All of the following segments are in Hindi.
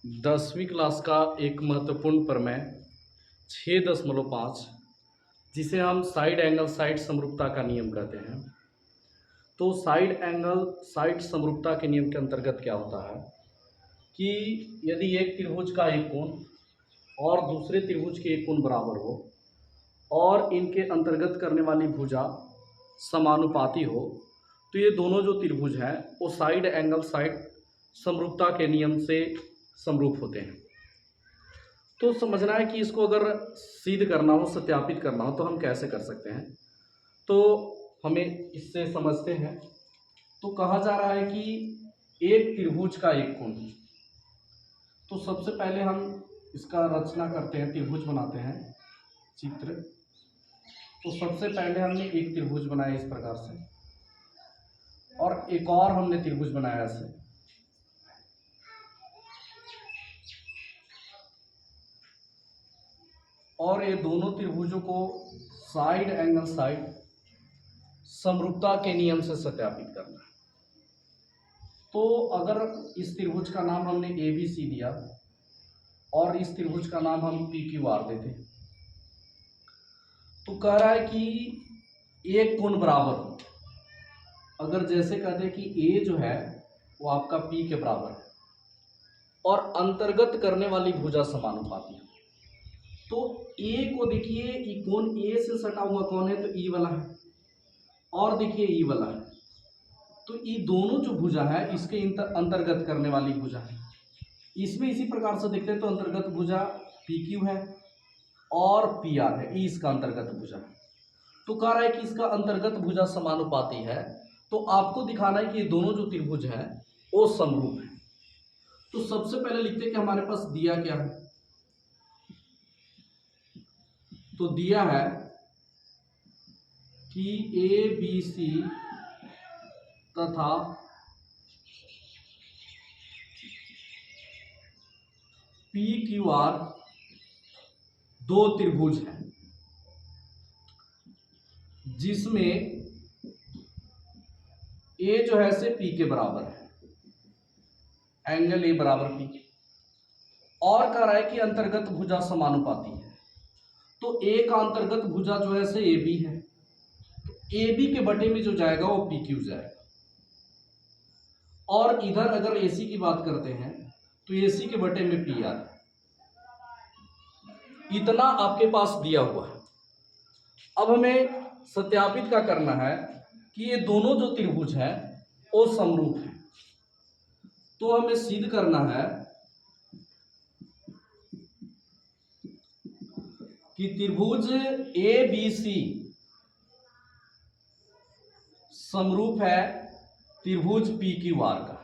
10वीं क्लास का एक महत्वपूर्ण प्रमेय 6.5 जिसे हम साइड एंगल साइड समरूपता का नियम कहते हैं। तो साइड एंगल साइड समरूपता के नियम के अंतर्गत क्या होता है कि यदि एक त्रिभुज का एक कोण और दूसरे त्रिभुज के एक कोण बराबर हो और इनके अंतर्गत करने वाली भुजा समानुपाती हो तो ये दोनों जो त्रिभुज हैं वो साइड एंगल साइड समरूपता के नियम से समरूप होते हैं। तो समझना है कि इसको अगर सिद्ध करना हो, सत्यापित करना हो तो हम कैसे कर सकते हैं। तो हमें इससे समझते हैं। तो कहा जा रहा है कि एक त्रिभुज का एक कोण। तो सबसे पहले हम इसका रचना करते हैं, त्रिभुज बनाते हैं चित्र। तो सबसे पहले हमने एक त्रिभुज बनाया इस प्रकार से और एक और हमने त्रिभुज बनाया ऐसे। और ये दोनों त्रिभुजों को साइड एंगल साइड समरूपता के नियम से सत्यापित करना है। तो अगर इस त्रिभुज का नाम हमने ए बी सी दिया और इस त्रिभुज का नाम हम पी क्यू आर देते, तो कह रहा है कि एक कोण बराबर हो। अगर जैसे कहते हैं कि ए जो है वो आपका पी के बराबर है और अंतर्गत करने वाली भुजा समानुपाती है, तो ए को देखिए, ये कोण ए से सटा हुआ कौन है, तो ई वाला है, और देखिए ई वाला है। तो ये दोनों जो भुजा है इसके अंतर्गत करने वाली भुजा है। इसमें इसी प्रकार से देखते हैं तो अंतर्गत भुजा पी क्यू है और पी आर है, ये इसका अंतर्गत भुजा है। तो कह रहा है कि इसका अंतर्गत भुजा समानुपाती है, तो आपको दिखाना है कि ये दोनों जो त्रिभुज हैं वो समरूप है। तो सबसे पहले लिखते हैं कि हमारे पास दिया क्या है। तो दिया है कि ए बी सी तथा पी क्यू आर दो त्रिभुज हैं जिसमें ए जो है से पी के बराबर है, एंगल ए बराबर पी, और कह रहा है कि अंतर्गत भुजा समानुपाती है। तो ए का अंतर्गत भुजा जो है से ए बी है, तो ए बी के बटे में जो जाएगा वो पी क्यू जाएगा। और इधर अगर ए सी की बात करते हैं तो ए सी के बटे में पी आर। इतना आपके पास दिया हुआ है। अब हमें सत्यापित का करना है कि ये दोनों जो त्रिभुज हैं वो समरूप हैं। तो हमें सिद्ध करना है कि त्रिभुज ए बी सी समरूप है त्रिभुज पी क्यू आर का।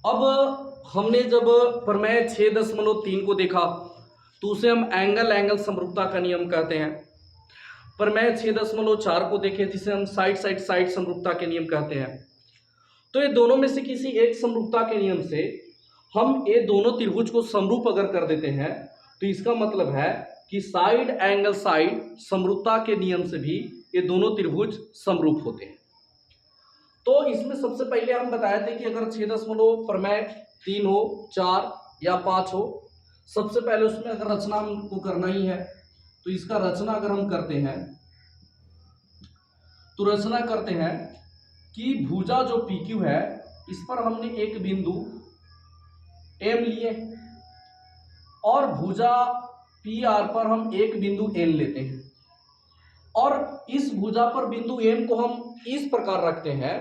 अब हमने जब प्रमेय 6.3 को देखा तो उसे हम एंगल समरूपता का नियम कहते हैं। प्रमेय 6.4 को देखें जिसे हम साइड समरूपता के नियम कहते हैं। तो ये दोनों में से किसी एक समरूपता के नियम से हम ये दोनों त्रिभुज को समरूप अगर कर देते हैं तो इसका मतलब है कि साइड एंगल साइड समरूपता के नियम से भी ये दोनों त्रिभुज समरूप होते हैं। तो इसमें सबसे पहले हम बताए थे कि अगर 6 प्रमेय 3 हो, 4 या 5 हो, सबसे पहले उसमें अगर रचना हमको करना ही है तो इसका रचना अगर हम करते हैं तो रचना करते हैं कि भुजा जो पी क्यू है इस पर हमने एक बिंदु एम लिए और भुजा पी आर पर हम एक बिंदु एन लेते हैं, और इस भुजा पर बिंदु एम को हम इस प्रकार रखते हैं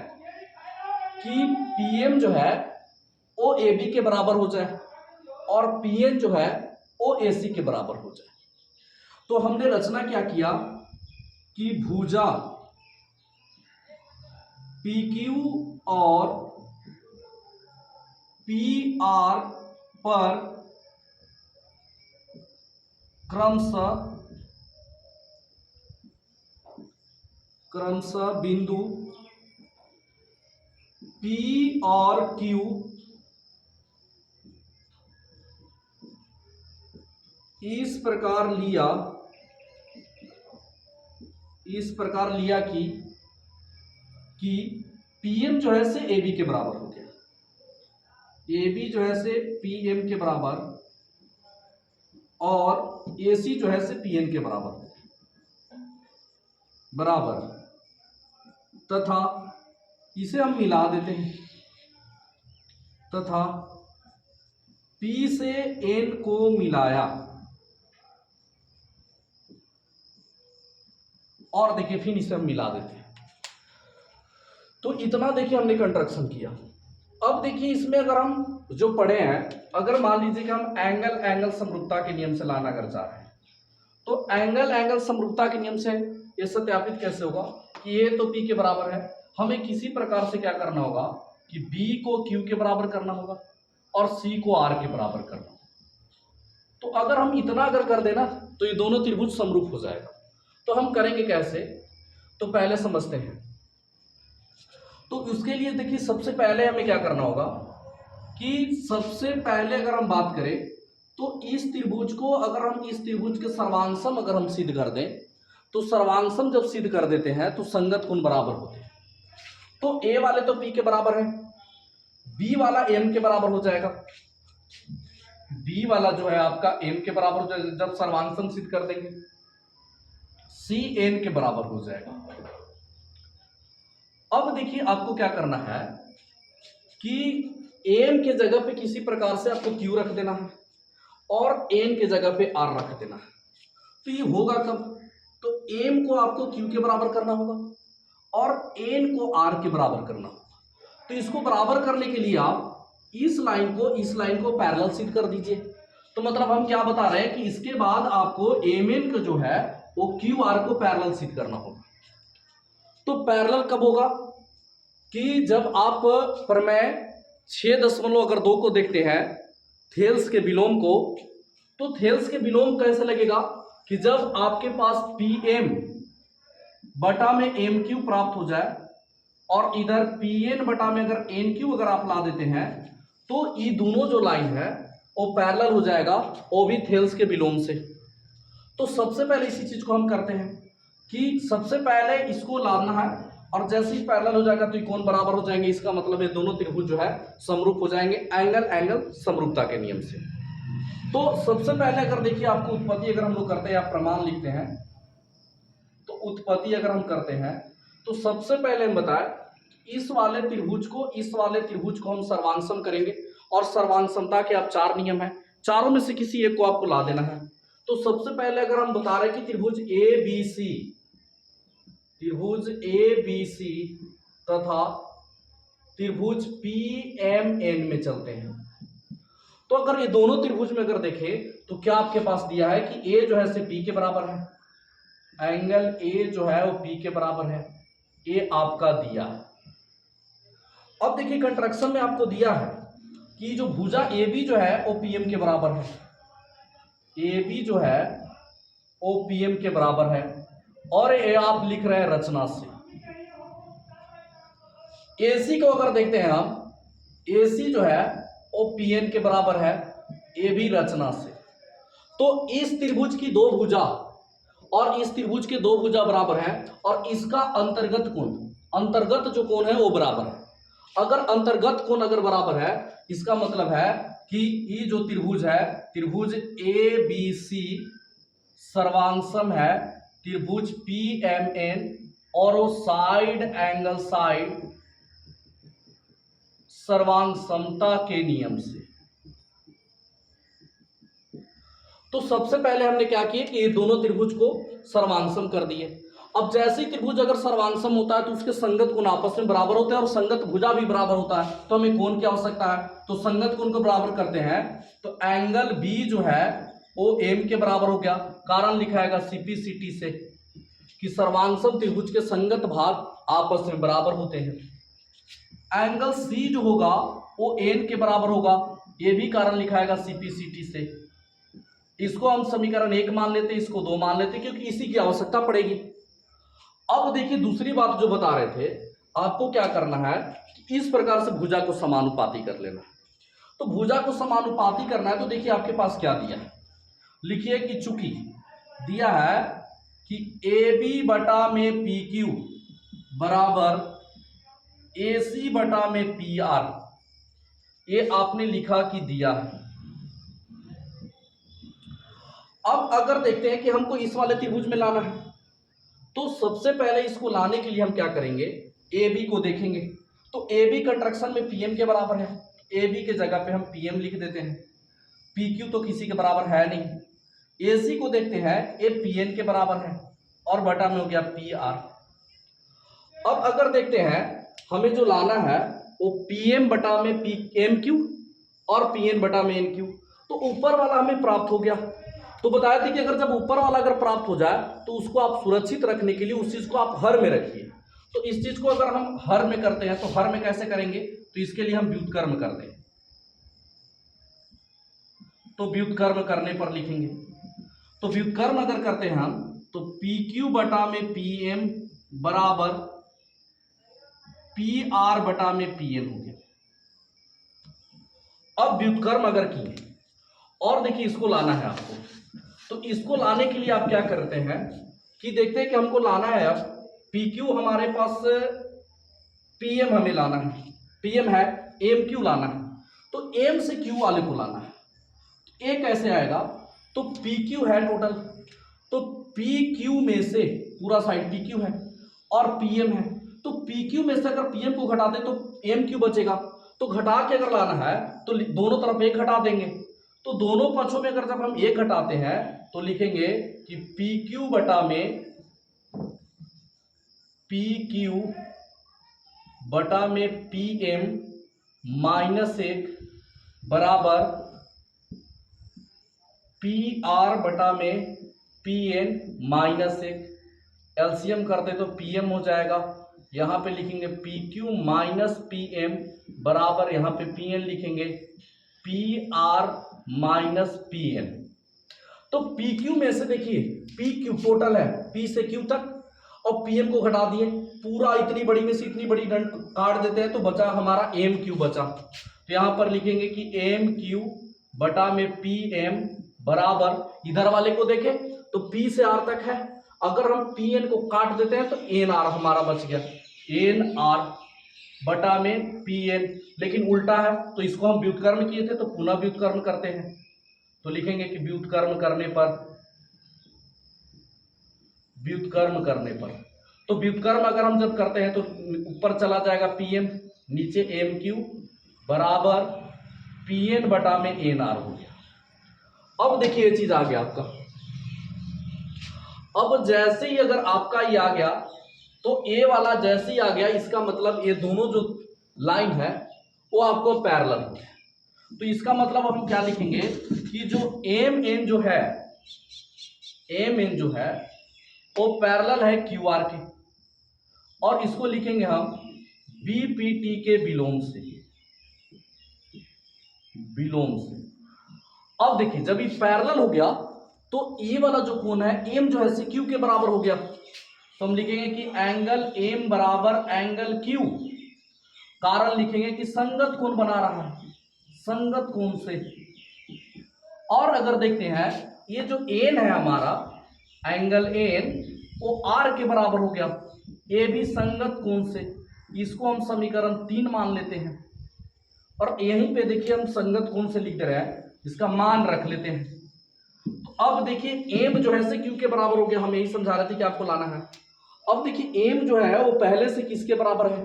कि पी एम जो है वो ए बी के बराबर हो जाए और पी एन जो है वो ए सी के बराबर हो जाए। तो हमने रचना क्या किया कि भुजा पी क्यू और पी आर पर क्रमशः बिंदु P और Q इस प्रकार लिया कि PM जो है से AB के बराबर हो गया। ए बी जो है से पी एम के बराबर और ए सी जो है से पी एन के बराबर तथा इसे हम मिला देते हैं तथा P से N को मिलाया और देखिए फिर इसे हम मिला देते हैं। तो इतना देखिए हमने कंस्ट्रक्शन किया। अब देखिए इसमें अगर हम जो पढ़े हैं, अगर मान लीजिए कि हम एंगल समरूपता के नियम से लाना अगर चाह रहे हैं तो एंगल समरूपता के नियम से ये सत्यापित कैसे होगा कि ये तो P के बराबर है। हमें किसी प्रकार से क्या करना होगा कि B को Q के बराबर करना होगा और C को R के बराबर करना होगा। तो अगर हम इतना अगर कर देना तो ये दोनों त्रिभुज समरूप हो जाएगा। तो हम करेंगे कैसे, तो पहले समझते हैं। तो उसके लिए देखिए सबसे पहले हमें क्या करना होगा कि सबसे पहले अगर हम बात करें तो इस त्रिभुज को अगर हम इस त्रिभुज के सर्वांशम अगर हम सिद्ध कर दें तो सर्वांशम जब सिद्ध कर देते हैं तो संगत कोण बराबर होते हैं। तो ए वाले तो P के बराबर है, B वाला M के बराबर हो जाएगा, B वाला जो है आपका M के बराबर हो जाएगा जब सर्वांशम सिद्ध कर देंगे, C N के बराबर हो जाएगा। अब देखिए आपको क्या करना है कि M के जगह पे किसी प्रकार से आपको Q रख देना है और N के जगह पे R रख देना है। तो ये होगा कब, तो M को आपको Q के बराबर करना होगा और N को R के बराबर करना होगा। तो इसको बराबर करने के लिए आप इस लाइन को पैरेलल सिद्ध कर दीजिए। तो मतलब हम क्या बता रहे हैं कि इसके बाद आपको Mn का जो है वो QR को पैरेलल सिद्ध करना होगा। तो पैरेलल कब होगा कि जब आप प्रमेय 6.2 को देखते हैं थेल्स के विलोम को, तो थेल्स के विलोम कैसे लगेगा कि जब आपके पास Pm बटा में MQ प्राप्त हो जाए और इधर Pn बटा में अगर NQ अगर आप ला देते हैं तो ये दोनों जो लाइन है वो पैरेलल हो जाएगा, वो भी थेल्स के विलोम से। तो सबसे पहले इसी चीज को हम करते हैं कि सबसे पहले इसको लाना है और जैसे ही पैरेलल हो जाएगा तो ये कोण बराबर हो जाएंगे। इसका मतलब है दोनों त्रिभुज जो है समरूप हो जाएंगे एंगल समरूपता के नियम से। तो सबसे पहले अगर देखिए आपको उत्पत्ति अगर हम लोग करते हैं या प्रमाण लिखते हैं तो उत्पत्ति अगर हम करते हैं तो सबसे पहले हम बताएं इस वाले त्रिभुज को हम सर्वांशम करेंगे और सर्वांशमता के आप 4 नियम है, चारों में से किसी एक को आपको ला देना है। तो सबसे पहले अगर हम बता रहे हैं कि त्रिभुज ABC तथा त्रिभुज PMN में चलते हैं। तो अगर ये दोनों त्रिभुज में अगर देखें तो क्या आपके पास दिया है कि A जो है से P के बराबर है, एंगल A जो है वो P के बराबर है, ये आपका दिया है। अब देखिए कंस्ट्रक्शन में आपको दिया है कि जो भुजा AB जो है वो PM के बराबर है, AB जो है वो PM के बराबर है और ये आप लिख रहे हैं रचना से। AC को अगर देखते हैं हम, AC जो है वो PN के बराबर है, ये भी रचना से। तो इस त्रिभुज की 2 भुजा और इस त्रिभुज के 2 भुजा बराबर हैं और इसका अंतर्गत जो कोण है वो बराबर है। अगर अंतर्गत कोण अगर बराबर है इसका मतलब है कि ये जो त्रिभुज है त्रिभुज ABC सर्वांशम है त्रिभुज PMN और वो साइड सर्वांशमता के नियम से। तो सबसे पहले हमने क्या किया कि ये दोनों त्रिभुज को सर्वांशम कर दिए। अब जैसे ही त्रिभुज अगर सर्वांशम होता है तो उसके संगत कोण आपस में बराबर होते हैं और संगत भुजा भी बराबर होता है। तो हमें कोण की आवश्यकता है, तो संगत कोण को बराबर करते हैं तो एंगल B जो है वो M के बराबर हो गया। कारण लिखाएगा CP/CT से कि सर्वांशम त्रिभुज के संगत भाग आपस में बराबर होते हैं। एंगल C जो होगा वो N के बराबर होगा, ये भी कारण लिखाएगा CP/CT से। इसको हम समीकरण 1 मान लेते, इसको 2 मान लेते क्योंकि इसी की आवश्यकता पड़ेगी। अब देखिए दूसरी बात जो बता रहे थे, आपको क्या करना है कि इस प्रकार से भुजा को समानुपाती कर लेना है। तो भुजा को समानुपाती करना है तो देखिए आपके पास क्या दिया है, लिखिए कि चूंकि दिया है कि AB बटा में PQ बराबर AC बटा में PR, ये आपने लिखा कि दिया है। अब अगर देखते हैं कि हमको इस वाले त्रिभुज में लाना है, तो सबसे पहले इसको लाने के लिए हम क्या करेंगे, ए बी को देखेंगे। तो ए बी कंट्रक्शन में पीएम के बराबर है, ए बी के जगह पे हम पीएम लिख देते हैं। पी क्यू तो किसी के बराबर है नहीं। ए सी को देखते हैं, ए पी एन के बराबर है और बटा में हो गया पी आर। अब अगर देखते हैं हमें जो लाना है वो पी एम बटा में पी एम क्यू और पी एन बटा में एन क्यू। तो ऊपर वाला हमें प्राप्त हो गया। तो बताया था कि अगर जब ऊपर वाला अगर प्राप्त हो जाए तो उसको आप सुरक्षित रखने के लिए उस चीज को आप हर में रखिए। तो इस चीज को अगर हम हर में करते हैं तो हर में कैसे करेंगे, तो इसके लिए हम व्युत्क्रम कर दें। तो व्युत्क्रम करने पर लिखेंगे, तो व्युत्क्रम अगर करते हैं हम तो पी क्यू बटा में पी एम बराबर पी आर बटा में पी एन हो गया। अब व्युत्क्रम अगर किए और देखिए इसको लाना है आपको, तो इसको लाने के लिए आप क्या करते हैं कि देखते हैं कि हमको लाना है अब पी क्यू, हमारे पास पी एम हमें लाना है, पी एम है, एम क्यू लाना है। तो एम से क्यू वाले को लाना है। ए कैसे आएगा, तो पी क्यू है टोटल, तो पी क्यू में से पूरा साइड पी क्यू है और पी एम है, तो पी क्यू में से अगर पी एम को घटा दे तो एम क्यू बचेगा। तो घटा के अगर लाना है तो दोनों तरफ एक घटा देंगे। तो दोनों पक्षों में अगर जब हम एक घटाते हैं तो लिखेंगे कि पी क्यू बटा में पी क्यू बटा में पी एम माइनस एक बराबर पी आर बटा में पी एन माइनस एक। एलसीएम करते तो पी एम हो जाएगा, यहां पे लिखेंगे P Q minus P M बराबर यहां पे पी एन लिखेंगे P R minus P N. तो पी क्यू में से देखिए पी क्यू टोटल है पी से क्यू तक और पी एम को घटा दिए, पूरा इतनी बड़ी में से इतनी बड़ी डंड काट देते हैं तो बचा हमारा एम क्यू बचा। तो यहां पर लिखेंगे कि एम क्यू बटा में पी एम बराबर इधर वाले को देखें तो पी से आर तक है, अगर हम पी एन को काट देते हैं तो एन आर हमारा बच गया, एन आर बटा में पी एन। लेकिन उल्टा है तो इसको हम व्युत्क्रम किए थे तो पुनः व्युत्क्रम करते हैं। तो लिखेंगे कि व्युत्क्रम करने पर तो व्युत्क्रम अगर हम जब करते हैं तो ऊपर चला जाएगा पी एम, नीचे एम क्यू बराबर पी एन बटा में एन आर हो गया। अब देखिए ये चीज आ गया आपका। अब जैसे ही अगर आपका ये आ गया तो ए वाला जैसे ही आ गया, इसका मतलब ये दोनों जो लाइन है वो आपको पैरेलल हो गया। तो इसका मतलब हम क्या लिखेंगे कि जो एम एन जो है वो पैरेलल है क्यू आर के, और इसको लिखेंगे हम बी पी टी के विलोम से। अब देखिए जब ये पैरेलल हो गया तो ए वाला जो कोण है एम जो है क्यू के बराबर हो गया। तो हम लिखेंगे कि एंगल एम बराबर एंगल क्यू, कारण लिखेंगे कि संगत कोण बना रहा है, संगत कोण से। और अगर देखते हैं ये जो एन है हमारा एंगल एन वो आर के बराबर हो गया, ये भी संगत कोण से। इसको हम समीकरण 3 मान लेते हैं और यहीं पे देखिए हम संगत कोण से लिख दे रहे हैं, इसका मान रख लेते हैं। तो अब देखिए एम जो है क्यू के बराबर हो गया, हम यही समझा रहे थे कि आपको लाना है। अब देखिए एम जो है वो पहले से किसके बराबर है,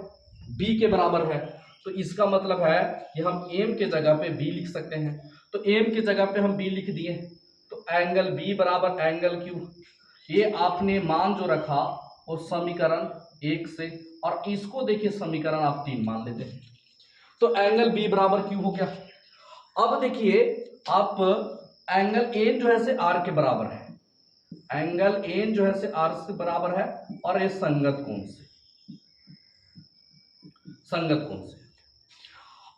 बी के बराबर है। तो इसका मतलब है कि हम एम के जगह पे बी लिख सकते हैं। तो एम के जगह पे हम बी लिख दिए, तो एंगल बी बराबर एंगल क्यू। ये आपने मान जो रखा वो समीकरण 1 से, और इसको देखिए समीकरण आप 3 मान लेते हैं। तो एंगल बी बराबर क्यू हो गया। अब देखिए आप एंगल एन जो है आर के बराबर है, एंगल एन जो है आर से बराबर है और ये संगत कोण से।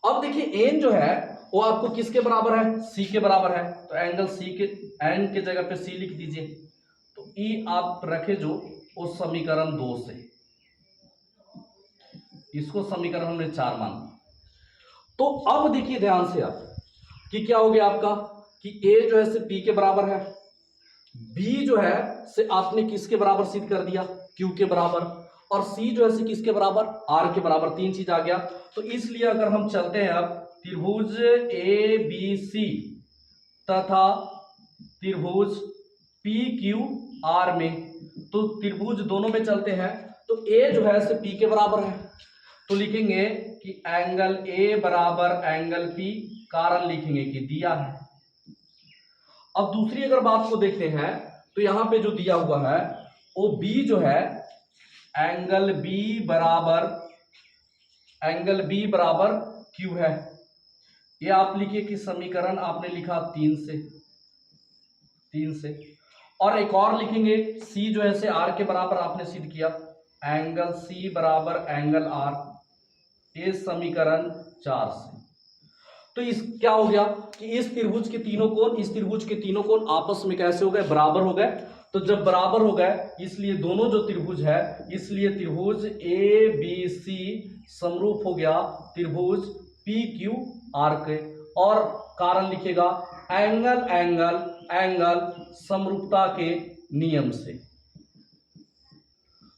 अब देखिए एन जो है वो आपको किसके बराबर है, सी के बराबर है। तो एंगल सी के एन के जगह पे सी लिख दीजिए। तो ई आप रखे जो उस समीकरण 2 से, इसको समीकरण हमने 4 माना। तो अब देखिए ध्यान से आप कि क्या हो गया आपका कि ए जो है पी के बराबर है, बी जो है से आपने किसके बराबर सिद्ध कर दिया, क्यू के बराबर, और सी जो है किसके बराबर, आर के बराबर, तीन चीज आ गया। तो इसलिए अगर हम चलते हैं अब त्रिभुज ए बी सी तथा त्रिभुज पी क्यू आर में, तो त्रिभुज दोनों में चलते हैं, तो ए जो है पी के बराबर है, तो लिखेंगे कि एंगल ए बराबर एंगल पी, कारण लिखेंगे कि दिया है। अब दूसरी अगर बात को देखते हैं तो यहां पे जो दिया हुआ है वो बी जो है एंगल बी बराबर क्यू है। ये आप लिखिए कि समीकरण आपने लिखा 3 से, और एक और लिखेंगे सी जो है आर के बराबर आपने सिद्ध किया, एंगल सी बराबर एंगल आर, ये समीकरण 4 से। तो इस क्या हो गया कि इस त्रिभुज के तीनों कोण, इस त्रिभुज के तीनों कोण आपस में कैसे हो गए, बराबर हो गए। तो जब बराबर हो गए इसलिए दोनों जो त्रिभुज है, इसलिए त्रिभुज ए बी सी समरूप हो गया त्रिभुज पी क्यू आर के, और कारण लिखेगा एंगल समरूपता के नियम से।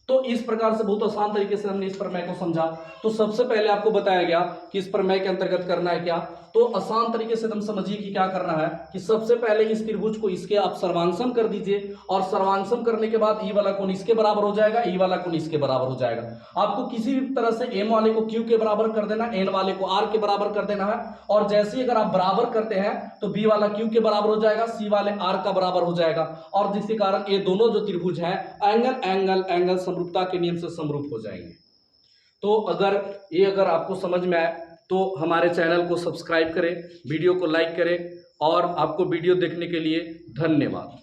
तो इस प्रकार से बहुत आसान तरीके से हमने इस प्रमेय को समझा। तो सबसे पहले आपको बताया गया कि इस प्रमेय के अंतर्गत करना है क्या, तो आसान तरीके से एकदम समझिए कि क्या करना है कि सबसे पहले इस त्रिभुज को इसके आप सर्वांगसम कर दीजिए, और सर्वांगसम करने के बाद ई वाला कोण इसके बराबर हो जाएगा, ई वाला कोण इसके बराबर हो जाएगा। आपको किसी भी तरह से एम वाले को क्यू के बराबर कर देना, एन वाले को आर के बराबर कर देना है, और जैसे ही अगर आप बराबर करते हैं तो बी वाला क्यू के बराबर हो जाएगा, सी वाले आर का बराबर हो जाएगा, और जिसके कारण ये दोनों जो त्रिभुज है एंगल समरूपता के नियम से समरूप हो जाएंगे। तो अगर आपको समझ में आए तो हमारे चैनल को सब्सक्राइब करें, वीडियो को लाइक करें, और आपको वीडियो देखने के लिए धन्यवाद।